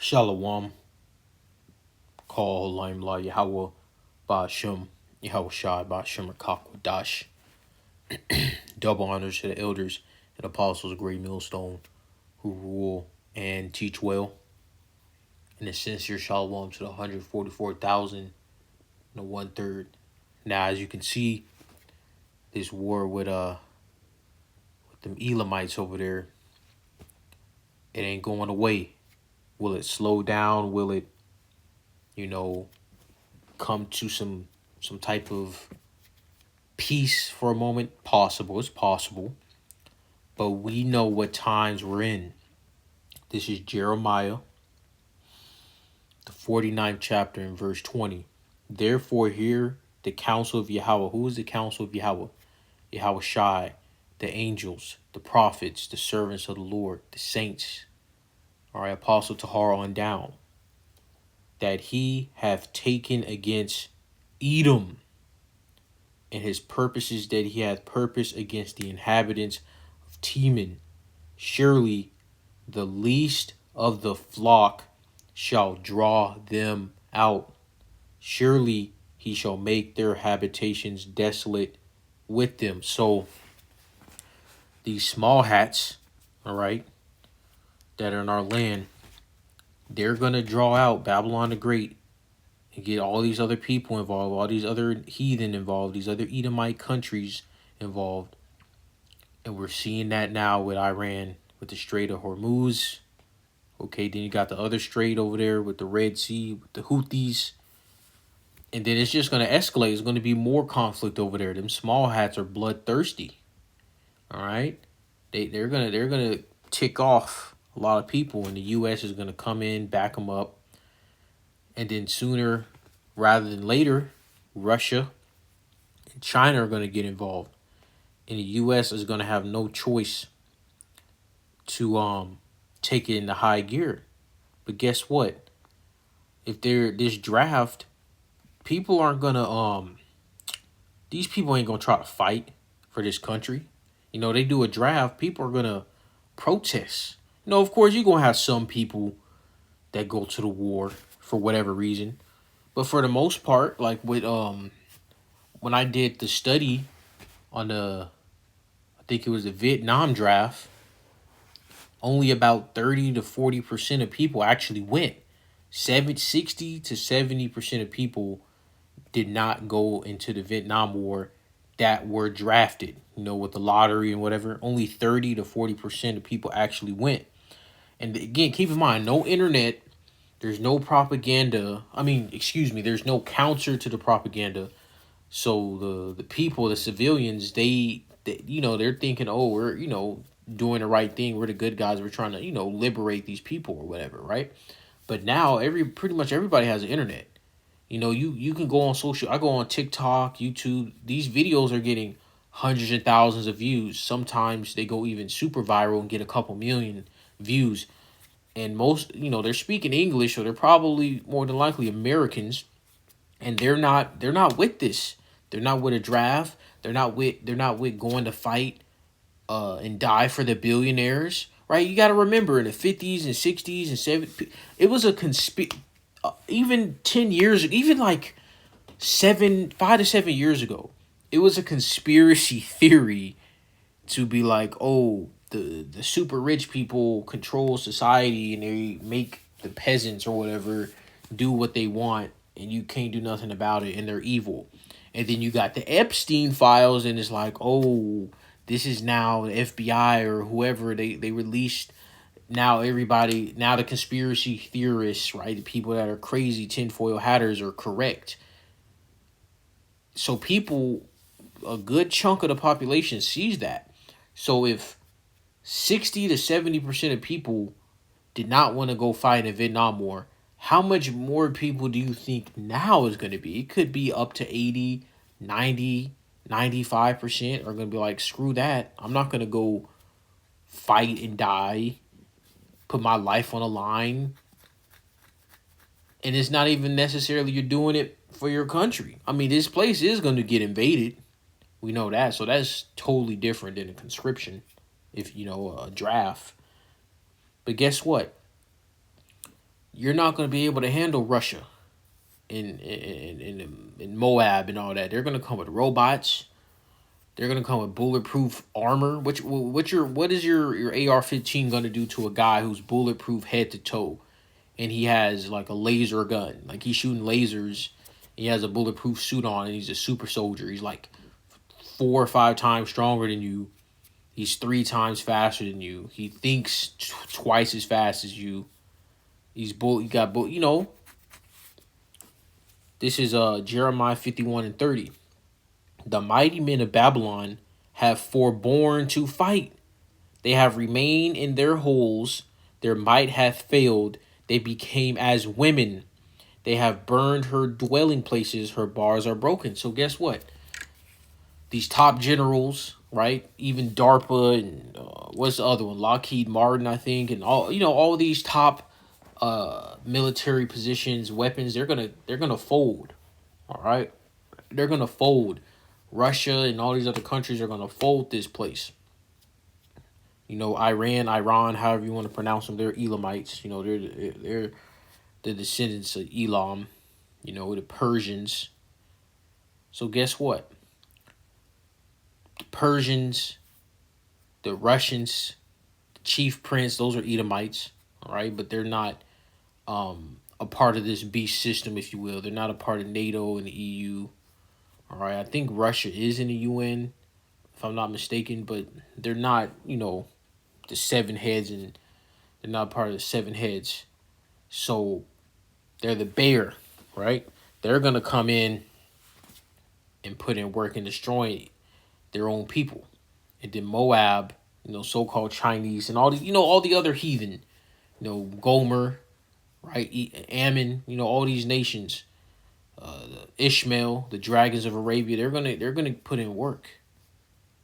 Shalom, call Limla Yahweh Ba'Shem, Yahweh Shai Ba'Shem Dash. Double honors to the elders and apostles of Great Millstone who rule and teach well. And a sincere shalom to the 144,000 and the 1/3. Now, as you can see, this war with them Elamites over there, it ain't going away. Will it slow down? Will it, come to some type of peace for a moment? Possible. It's possible. But we know what times we're in. This is Jeremiah, the 49th chapter in verse 20. Therefore hear the counsel of Yahweh. Who is the counsel of Yahweh? Yahweh Shai, the angels, the prophets, the servants of the Lord, the saints. All right, Apostle Tahar on down. That he hath taken against Edom, and his purposes that he hath purposed against the inhabitants of Teman. Surely the least of the flock shall draw them out. Surely he shall make their habitations desolate with them. So these small hats, all right, that are in our land, they're going to draw out Babylon the Great and get all these other people involved, all these other heathen involved, these other Edomite countries involved. And we're seeing that now with Iran, with the Strait of Hormuz. Okay, then you got the other strait over there with the Red Sea, with the Houthis. And then it's just going to escalate. It's going to be more conflict over there. Them small hats are bloodthirsty. All right? They're gonna tick off a lot of people, and the U.S. is going to come in, back them up. And then sooner rather than later, Russia and China are going to get involved. And the U.S. is going to have no choice to take it into high gear. But guess what? If they're this draft, people aren't gonna these people ain't gonna try to fight for this country. They do a draft, people are gonna protest. Of course you're gonna have some people that go to the war for whatever reason. But for the most part, like with when I did the study on I think it was the Vietnam draft, only about 30 to 40% of people actually went. 60 to 70% of people did not go into the Vietnam War that were drafted, with the lottery and whatever. Only 30 to 40% of people actually went. And again, keep in mind, no internet, there's no propaganda. There's no counter to the propaganda. So the people, the civilians, they're thinking, oh, we're, doing the right thing. We're the good guys. We're trying to, liberate these people or whatever, right? But now pretty much everybody has an internet. You can go on I go on TikTok, YouTube. These videos are getting hundreds of thousands of views. Sometimes they go even super viral and get a couple million views. And most, they're speaking English, so they're probably more than likely Americans. And they're not with this. They're not with a draft. They're not with going to fight and die for the billionaires. Right? You got to remember, in the 50s and 60s and 70s, it was a even 10 years, even like 5 to 7 years ago, it was a conspiracy theory to be like, oh, the super rich people control society and they make the peasants or whatever do what they want and you can't do nothing about it and they're evil. And then you got the Epstein files and it's like, oh, this is now the FBI or whoever, they released. Now the conspiracy theorists, right, the people that are crazy tinfoil hatters are correct. So a good chunk of the population sees that. So if 60 to 70% of people did not want to go fight in Vietnam War, how much more people do you think now is going to be? It could be up to 80, 90, 95% are going to be like, screw that. I'm not going to go fight and die, put my life on the line. And it's not even necessarily you're doing it for your country. This place is going to get invaded. We know that. So that's totally different than a conscription, if a draft. But guess what? you're not going to be able to handle Russia in Moab and all that. They're going to come with robots. They're going to come with bulletproof armor. What is your AR-15 going to do to a guy who's bulletproof head to toe, and he has like a laser gun, like he's shooting lasers. He has a bulletproof suit on, and he's a super soldier. He's like 4 or 5 times stronger than you. He's 3 times faster than you. He thinks twice as fast as you. He got bull. This is Jeremiah 51:30. The mighty men of Babylon have forborne to fight. They have remained in their holes. Their might hath failed. They became as women. They have burned her dwelling places. Her bars are broken. So guess what? These top generals, right? Even DARPA and what's the other one? Lockheed Martin, I think, and all these top military positions, weapons. They're gonna fold. All right, they're gonna fold. Russia and all these other countries are gonna fold this place. Iran, however you want to pronounce them, they're Elamites. They're the descendants of Elam. The Persians. So guess what? The Persians, the Russians, the chief prince, those are Edomites. All right, but they're not a part of this beast system, if you will. They're not a part of NATO and the EU. All right, I think Russia is in the UN, if I'm not mistaken, but they're not, the seven heads, and they're not part of the seven heads. So they're the bear, right? They're going to come in and put in work and destroy their own people. And then Moab, so-called Chinese, and all the other heathen, Gomer, right? Ammon, all these nations, Ishmael, the dragons of Arabia, they're gonna put in work.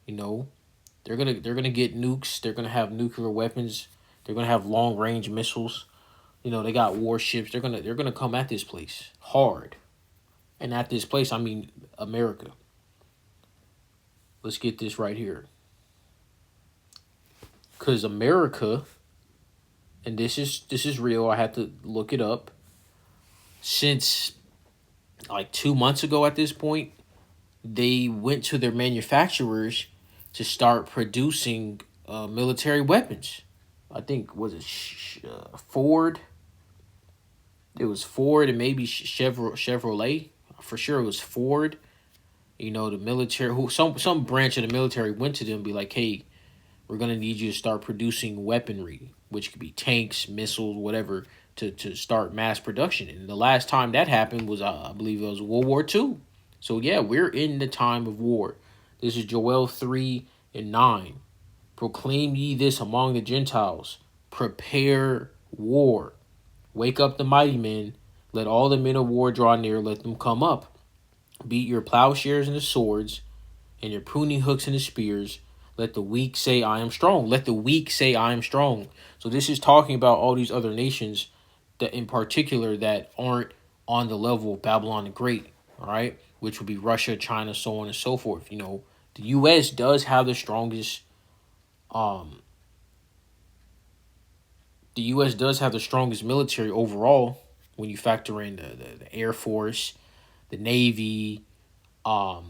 They're gonna get nukes. They're gonna have nuclear weapons. They're gonna have long range missiles. They got warships. They're gonna come at this place hard, and at this place I mean America. Let's get this right here, because America, and this is real. I had to look it up. Since like 2 months ago, at this point, they went to their manufacturers to start producing military weapons. I think was it Ford. It was Ford and maybe Chevrolet. For sure, it was Ford. The military, who some branch of the military went to them and be like, "Hey, we're gonna need you to start producing weaponry, which could be tanks, missiles, whatever, to start mass production." And the last time that happened was, I believe, it was World War II. So yeah, we're in the time of war. This is Joel 3:9. Proclaim ye this among the Gentiles. Prepare war. Wake up the mighty men. Let all the men of war draw near. Let them come up. Beat your plowshares and the swords, and your pruning hooks and the spears. Let the weak say, I am strong. Let the weak say, I am strong. So this is talking about all these other nations that in particular that aren't on the level of Babylon the Great, all right? Which would be Russia, China, so on and so forth. The U.S. does have the strongest military overall when you factor in the Air Force, the Navy, the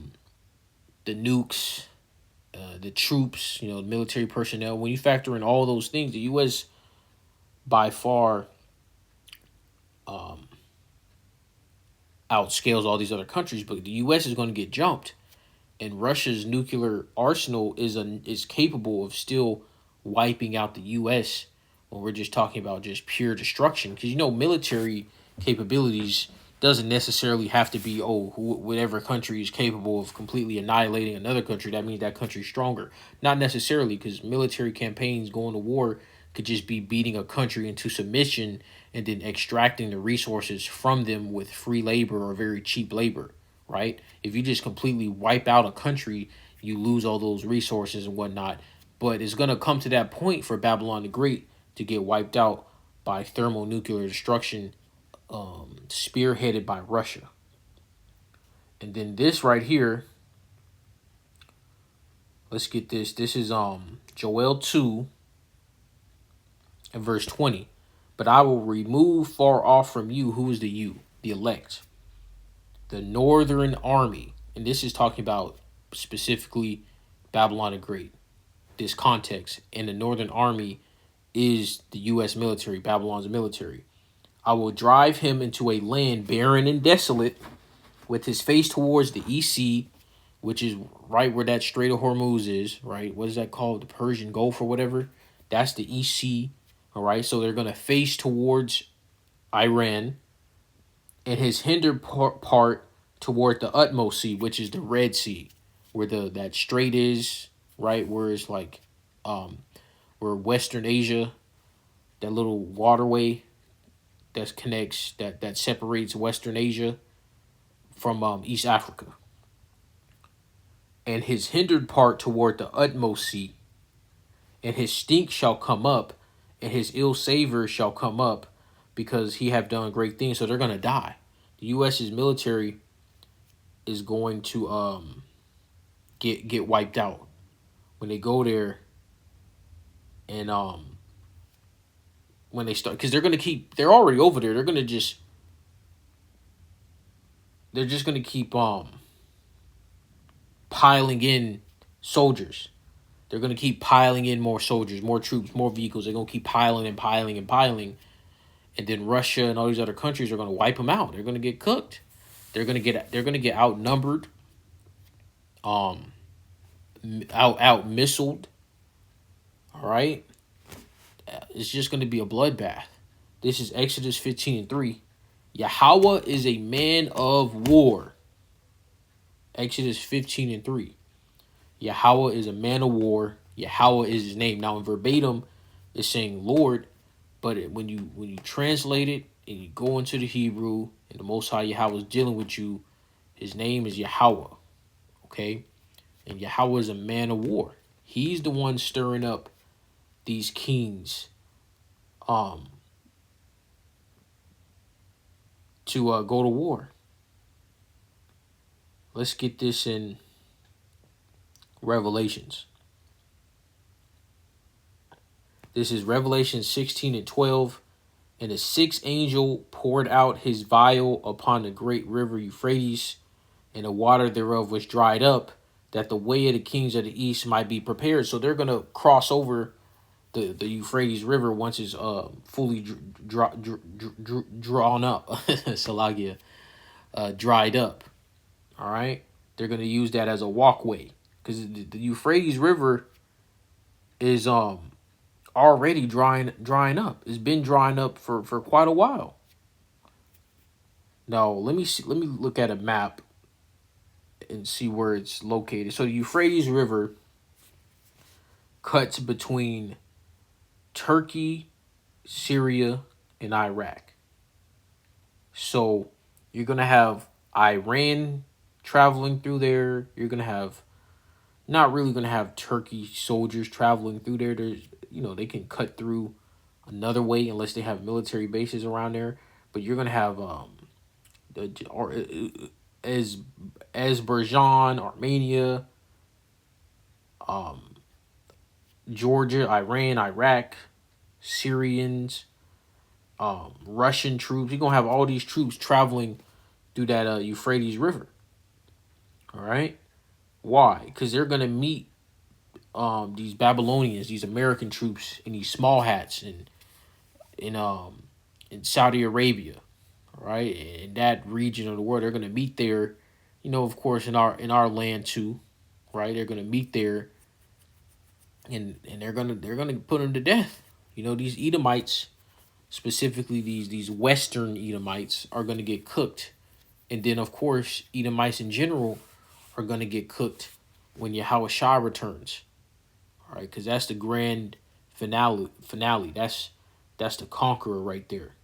nukes, the troops, the military personnel. When you factor in all those things, the U.S. by far outscales all these other countries, but the U.S. is going to get jumped, and Russia's nuclear arsenal is capable of still wiping out the U.S. when we're just talking about just pure destruction. Because military capabilities doesn't necessarily have to be whatever country is capable of completely annihilating another country. That means that country's stronger. Not necessarily, because military campaigns going to war could just be beating a country into submission and then extracting the resources from them with free labor or very cheap labor, right? If you just completely wipe out a country, you lose all those resources and whatnot. But it's going to come to that point for Babylon the Great to get wiped out by thermonuclear destruction, spearheaded by Russia. And then this right here, let's get this. This is Joel 2 and verse 20. But I will remove far off from you. Who is the you? The elect. The northern army. And this is talking about specifically Babylon the Great. This context. And the northern army is the U.S. military, Babylon's military. I will drive him into a land barren and desolate, with his face towards the East Sea, which is right where that Strait of Hormuz is, right? What is that called? The Persian Gulf or whatever? That's the East Sea, all right? So they're going to face towards Iran, and his hinder part toward the utmost sea, which is the Red Sea, where that strait is, right? Where it's like, where Western Asia, that little waterway that connects, that separates Western Asia from East Africa. And his hindered part toward the utmost sea, and his stink shall come up, and his ill savor shall come up, because he have done great things. So they're gonna die. The U.S.'s military is going to get wiped out when they go there, and when they start, because they're already over there. They're just gonna keep piling in soldiers. They're going to keep piling in more soldiers, more troops, more vehicles. They're going to keep piling and piling and piling. And then Russia and all these other countries are going to wipe them out. They're going to get cooked. They're going to get outnumbered, out missiled. All right? It's just going to be a bloodbath. This is Exodus 15:3. Yahweh is a man of war. Exodus 15:3. Yahweh is a man of war. Yahweh is his name. Now in verbatim, it's saying Lord, but when you translate it and you go into the Hebrew, and the Most High Yahweh is dealing with you, his name is Yahweh. Okay? And Yahweh is a man of war. He's the one stirring up these kings to go to war. Let's get this in Revelations. This is Revelation 16:12. And the sixth angel poured out his vial upon the great river Euphrates, and the water thereof was dried up, that the way of the kings of the east might be prepared. So they're going to cross over the Euphrates River once it's fully drawn up. Salagia, dried up. All right? They're going to use that as a walkway, because the Euphrates River is already drying up. It's been drying up for quite a while. Now let me look at a map and see where it's located. So the Euphrates River cuts between Turkey, Syria, and Iraq. So you're gonna have Iran traveling through there. You're gonna have not really gonna have Turkey soldiers traveling through there. There's, they can cut through another way unless they have military bases around there. But you're gonna have Azerbaijan, Armenia, Georgia, Iran, Iraq, Syrians, Russian troops. You're gonna have all these troops traveling through that Euphrates River. All right, why? Because they're gonna meet these Babylonians, these American troops in these small hats in Saudi Arabia, right? In that region of the world, they're gonna meet there. Of course, in our land too, right? They're gonna meet there, and they're gonna put them to death. These Edomites, specifically these Western Edomites, are gonna get cooked, and then of course Edomites in general are gonna get cooked when Yahweh Shah returns. All right, because that's the grand finale. That's the conqueror right there.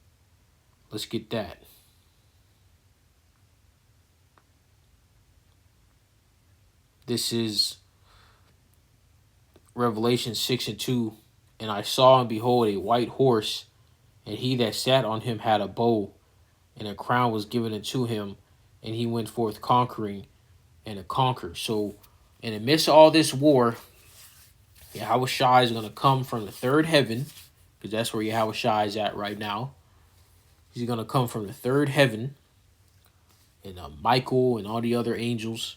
Let's get that. This is Revelation 6:2. And I saw and behold a white horse, and he that sat on him had a bow, and a crown was given unto him, and he went forth conquering and to conquer. So in the midst of all this war, Yahweh Shai is going to come from the third heaven. because that's where Yahweh Shai is at right now. He's going to come from the third heaven, and Michael and all the other angels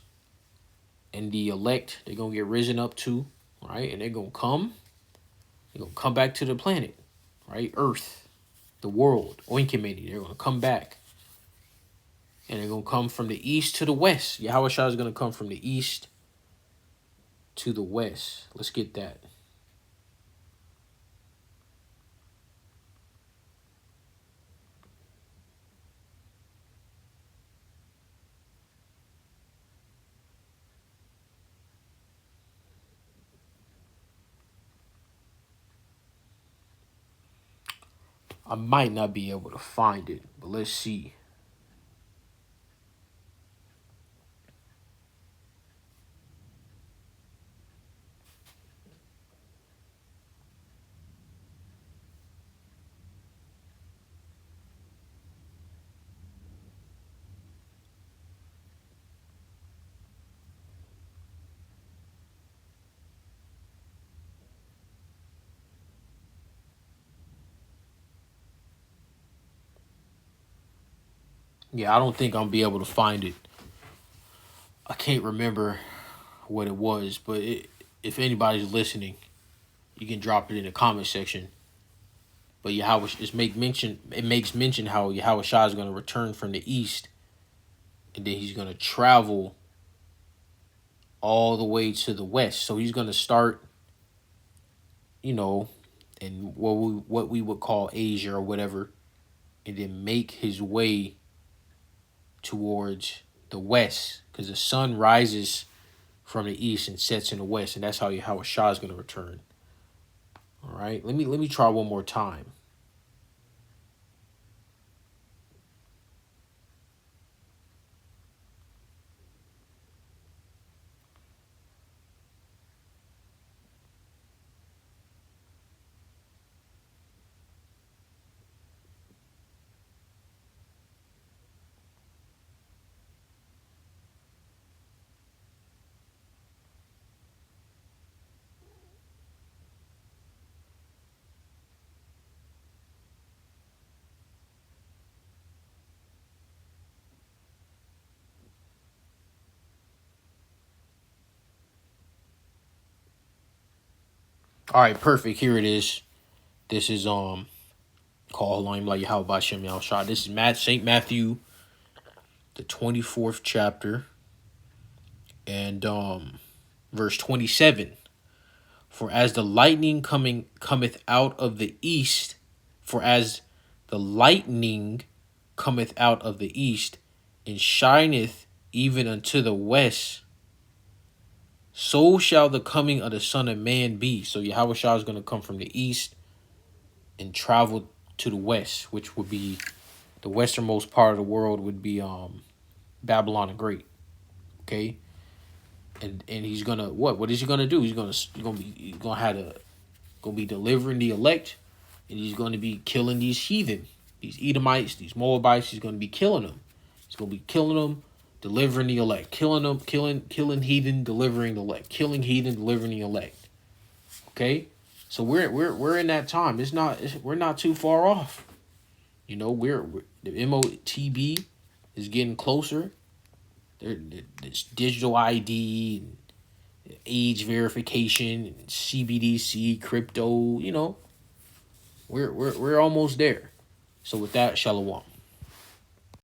and the elect, they're going to get risen up too, right? And they're going to come back to the planet, right? Earth, the world, Oinkomeni, they're going to come back. And they're going to come from the east to the west. Yahweh Shai is going to come from the east to the west. Let's get that. I might not be able to find it, but let's see. Yeah, I don't think I'll be able to find it. I can't remember what it was, but if anybody's listening, you can drop it in the comment section. But Yahweh makes mention how Yahweh Shai is going to return from the east, and then he's going to travel all the way to the west. So he's going to start, in what we would call Asia or whatever, and then make his way towards the west, because the sun rises from the east and sets in the west, and that's how Yahweh Shai is going to return. All right, let me try one more time. All right, perfect. Here it is. This is called Like Yahweh Bashem Yahushua. This is Saint Matthew, the 24th chapter, and verse 27. For as the lightning cometh out of the east, for as the lightning cometh out of the east, and shineth even unto the west, so shall the coming of the Son of Man be. So Yahweh Shai is going to come from the east and travel to the west, which would be the westernmost part of the world, would be Babylon the Great. Okay, and he's gonna what is he gonna do? He's gonna be delivering the elect, and he's gonna be killing these heathen, these Edomites, these Moabites. He's gonna be killing them. He's gonna be killing them, delivering the elect, killing them, killing heathen, delivering the elect, killing heathen, delivering the elect. Okay, so we're in that time. We're not too far off. We're the MOTB is getting closer. There's digital ID and age verification and CBDC, crypto. We're almost there. So with that, shalom.